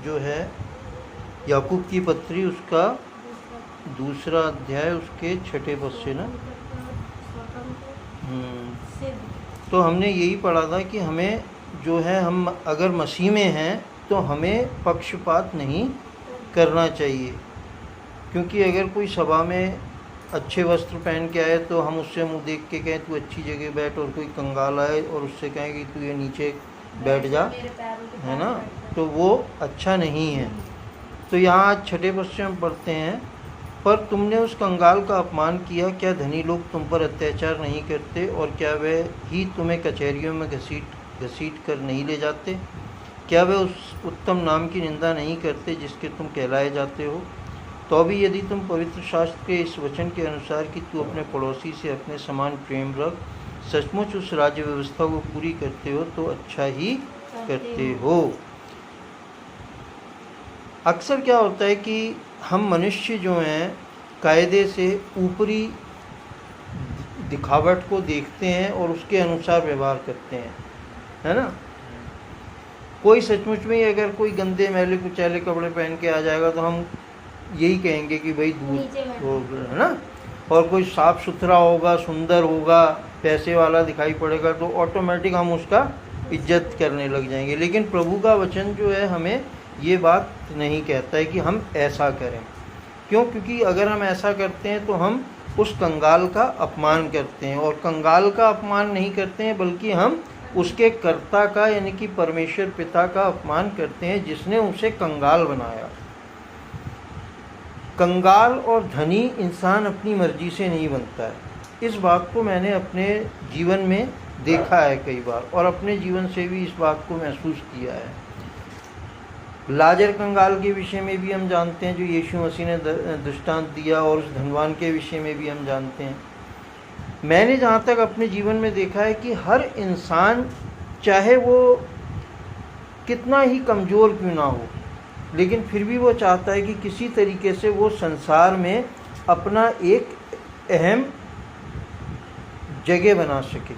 जो है याकूब की पत्री उसका दूसरा अध्याय उसके 6 पद से ना। तो हमने यही पढ़ा था कि हमें जो है, हम अगर मसीह में हैं तो हमें पक्षपात नहीं करना चाहिए, क्योंकि अगर कोई सभा में अच्छे वस्त्र पहन के आए तो हम उससे मुंह देख के कहें तू अच्छी जगह बैठ, और कोई कंगाल आए और उससे कहें कि तू ये नीचे बैठ जा, है ना, तो वो अच्छा नहीं है। तो यहाँ आज 6 पद से हम पढ़ते हैं, पर तुमने उस कंगाल का अपमान किया, क्या धनी लोग तुम पर अत्याचार नहीं करते, और क्या वे ही तुम्हें कचहरियों में घसीट कर नहीं ले जाते? क्या वे उस उत्तम नाम की निंदा नहीं करते जिसके तुम कहलाए जाते हो? तो भी यदि तुम पवित्र शास्त्र के इस वचन के अनुसार कि तू अपने पड़ोसी से अपने समान प्रेम रख, सचमुच उस राज्य व्यवस्था को पूरी करते हो तो अच्छा ही करते हो। अक्सर क्या होता है कि हम मनुष्य जो हैं कायदे से ऊपरी दिखावट को देखते हैं और उसके अनुसार व्यवहार करते हैं, है ना। कोई सचमुच में अगर कोई गंदे मैले कुचैले कपड़े पहन के आ जाएगा तो हम यही कहेंगे कि भाई दूर हो, है ना। और कोई साफ सुथरा होगा, सुंदर होगा, पैसे वाला दिखाई पड़ेगा तो ऑटोमेटिक हम उसका इज्जत करने लग जाएंगे। लेकिन प्रभु का वचन जो है हमें ये बात नहीं कहता है कि हम ऐसा करें। क्यों? क्योंकि अगर हम ऐसा करते हैं तो हम उस कंगाल का अपमान करते हैं, और कंगाल का अपमान नहीं करते हैं बल्कि हम उसके कर्ता का यानी कि परमेश्वर पिता का अपमान करते हैं जिसने उसे कंगाल बनाया। कंगाल और धनी इंसान अपनी मर्जी से नहीं बनता है। इस बात को मैंने अपने जीवन में देखा है कई बार, और अपने जीवन से भी इस बात को महसूस किया है। लाजर कंगाल के विषय में भी हम जानते हैं जो यीशु मसीह ने दृष्टांत दिया, और उस धनवान के विषय में भी हम जानते हैं। मैंने जहाँ तक अपने जीवन में देखा है कि हर इंसान चाहे वो कितना ही कमज़ोर क्यों ना हो, लेकिन फिर भी वो चाहता है कि किसी तरीके से वो संसार में अपना एक अहम जगह बना सके।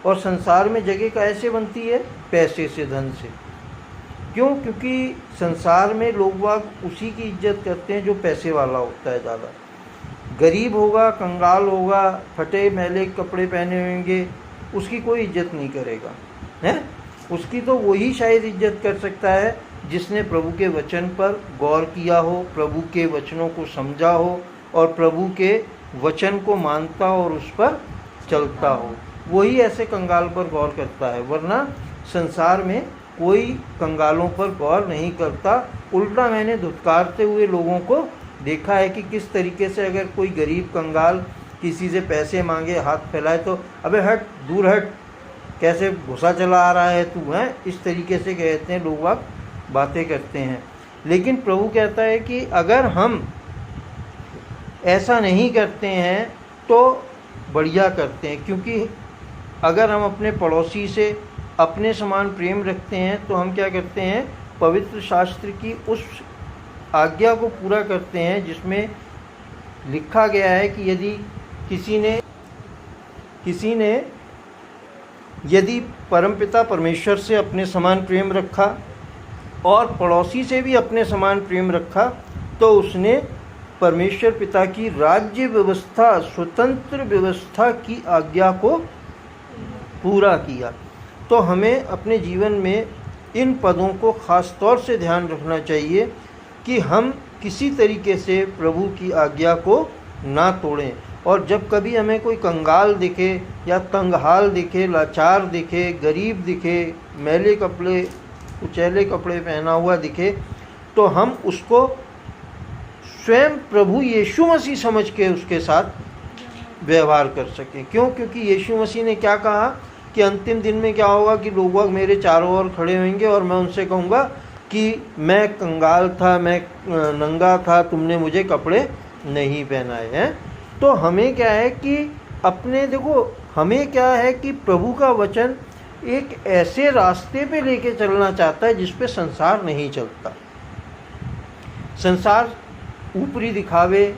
और संसार में जगह कैसे बनती है? पैसे से, धन से। क्यों? क्योंकि संसार में लोग बाग उसी की इज्जत करते हैं जो पैसे वाला होता है ज़्यादा। गरीब होगा, कंगाल होगा, फटे मैले कपड़े पहने होंगे, उसकी कोई इज्जत नहीं करेगा, है। उसकी तो वही शायद इज्जत कर सकता है जिसने प्रभु के वचन पर गौर किया हो, प्रभु के वचनों को समझा हो, और प्रभु के वचन को मानता हो और उस पर चलता हो। वही ऐसे कंगाल पर गौर करता है, वरना संसार में कोई कंगालों पर गौर नहीं करता। उल्टा मैंने धुतकारते हुए लोगों को देखा है कि किस तरीके से अगर कोई गरीब कंगाल किसी से पैसे मांगे, हाथ फैलाए तो अबे हट, दूर हट, कैसे घुसा चला आ रहा है तू, है, इस तरीके से कहते हैं लोग बातें करते हैं। लेकिन प्रभु कहता है कि अगर हम ऐसा नहीं करते हैं तो बढ़िया करते हैं, क्योंकि अगर हम अपने पड़ोसी से अपने समान प्रेम रखते हैं तो हम क्या करते हैं? पवित्र शास्त्र की उस आज्ञा को पूरा करते हैं जिसमें लिखा गया है कि यदि किसी ने यदि परमपिता परमेश्वर से अपने समान प्रेम रखा और पड़ोसी से भी अपने समान प्रेम रखा तो उसने परमेश्वर पिता की राज्य व्यवस्था, स्वतंत्र व्यवस्था की आज्ञा को पूरा किया। तो हमें अपने जीवन में इन पदों को ख़ास तौर से ध्यान रखना चाहिए कि हम किसी तरीके से प्रभु की आज्ञा को ना तोड़ें। और जब कभी हमें कोई कंगाल दिखे या तंगहाल दिखे, लाचार दिखे, गरीब दिखे, मैले कपड़े, कुचैले कपड़े पहना हुआ दिखे, तो हम उसको स्वयं प्रभु यीशु मसीह समझ के उसके साथ व्यवहार कर सकें। क्यों? क्योंकि यीशु मसीह ने क्या कहा कि अंतिम दिन में क्या होगा कि लोग मेरे चारों ओर खड़े होंगे और मैं उनसे कहूँगा कि मैं कंगाल था, मैं नंगा था, तुमने मुझे कपड़े नहीं पहनाए हैं। तो हमें क्या है कि हमें क्या है कि प्रभु का वचन एक ऐसे रास्ते पे लेके चलना चाहता है जिस पे संसार नहीं चलता। संसार ऊपरी दिखावे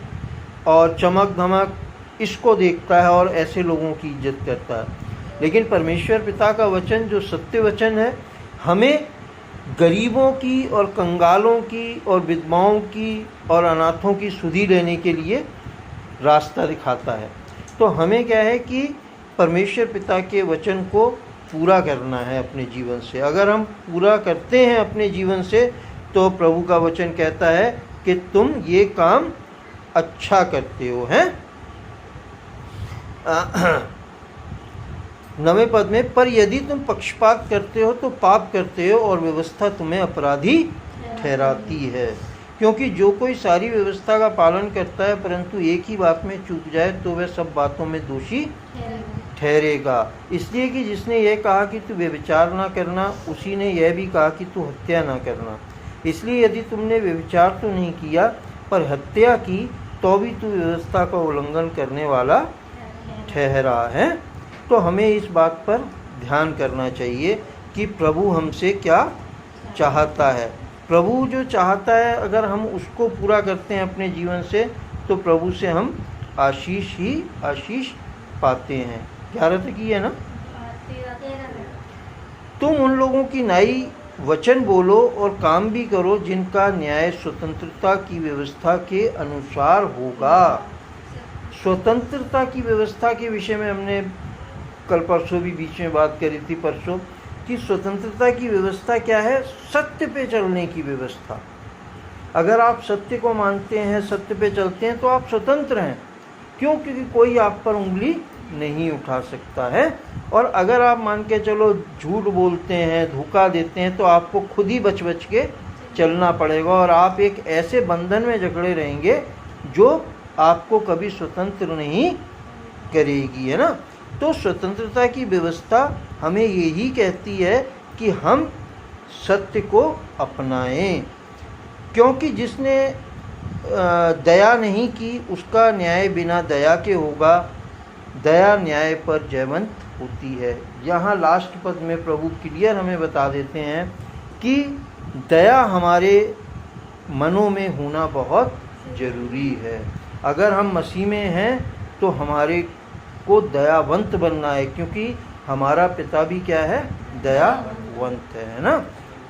और चमक धमक इसको देखता है और ऐसे लोगों की इज्जत करता है। लेकिन परमेश्वर पिता का वचन जो सत्य वचन है, हमें गरीबों की और कंगालों की और विधवाओं की और अनाथों की सुधि लेने के लिए रास्ता दिखाता है। तो हमें क्या है कि परमेश्वर पिता के वचन को पूरा करना है अपने जीवन से। अगर हम पूरा करते हैं अपने जीवन से तो प्रभु का वचन कहता है कि तुम ये काम अच्छा करते हो। हैं 9वें पद में, पर यदि तुम पक्षपात करते हो तो पाप करते हो और व्यवस्था तुम्हें अपराधी ठहराती है। क्योंकि जो कोई सारी व्यवस्था का पालन करता है परंतु एक ही बात में चूक जाए तो वह सब बातों में दोषी ठहरेगा। इसलिए कि जिसने यह कहा कि तू व्यभिचार ना करना, उसी ने यह भी कहा कि तू हत्या ना करना। इसलिए यदि तुमने व्यभिचार तो नहीं किया पर हत्या की तो भी तू व्यवस्था का उल्लंघन करने वाला ठहरा है। तो हमें इस बात पर ध्यान करना चाहिए कि प्रभु हमसे क्या चाहता है। प्रभु जो चाहता है अगर हम उसको पूरा करते हैं अपने जीवन से तो प्रभु से हम आशीष ही आशीष पाते हैं। 11 तक ही है ना। तुम उन लोगों की नाई वचन बोलो और काम भी करो जिनका न्याय स्वतंत्रता की व्यवस्था के अनुसार होगा। स्वतंत्रता की व्यवस्था के विषय में हमने कल परसों भी बीच में बात करी थी, परसों, कि स्वतंत्रता की व्यवस्था क्या है? सत्य पे चलने की व्यवस्था। अगर आप सत्य को मानते हैं, सत्य पे चलते हैं तो आप स्वतंत्र हैं। क्यों? क्योंकि कोई आप पर उंगली नहीं उठा सकता है। और अगर आप मान के चलो झूठ बोलते हैं, धोखा देते हैं तो आपको खुद ही बच बच के चलना पड़ेगा और आप एक ऐसे बंधन में जकड़े रहेंगे जो आपको कभी स्वतंत्र नहीं करेगी, है ना। तो स्वतंत्रता की व्यवस्था हमें यही कहती है कि हम सत्य को अपनाएं, क्योंकि जिसने दया नहीं की उसका न्याय बिना दया के होगा। दया न्याय पर जयवंत होती है। यहाँ लास्ट पद में प्रभु क्लियर हमें बता देते हैं कि दया हमारे मनों में होना बहुत ज़रूरी है। अगर हम मसीह में हैं तो हमारे को दयावंत बनना है, क्योंकि हमारा पिता भी क्या है? दयावंत है ना।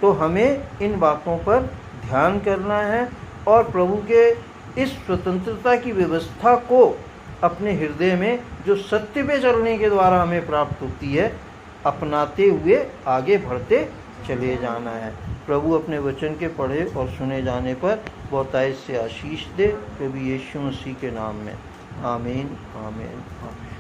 तो हमें इन बातों पर ध्यान करना है और प्रभु के इस स्वतंत्रता की व्यवस्था को अपने हृदय में, जो सत्य पे चलने के द्वारा हमें प्राप्त होती है, अपनाते हुए आगे बढ़ते चले जाना है। प्रभु अपने वचन के पढ़े और सुने जाने पर बहुतायत से आशीष दे। प्रभु यीशु मसीह के नाम में आमीन, आमीन, आमीन।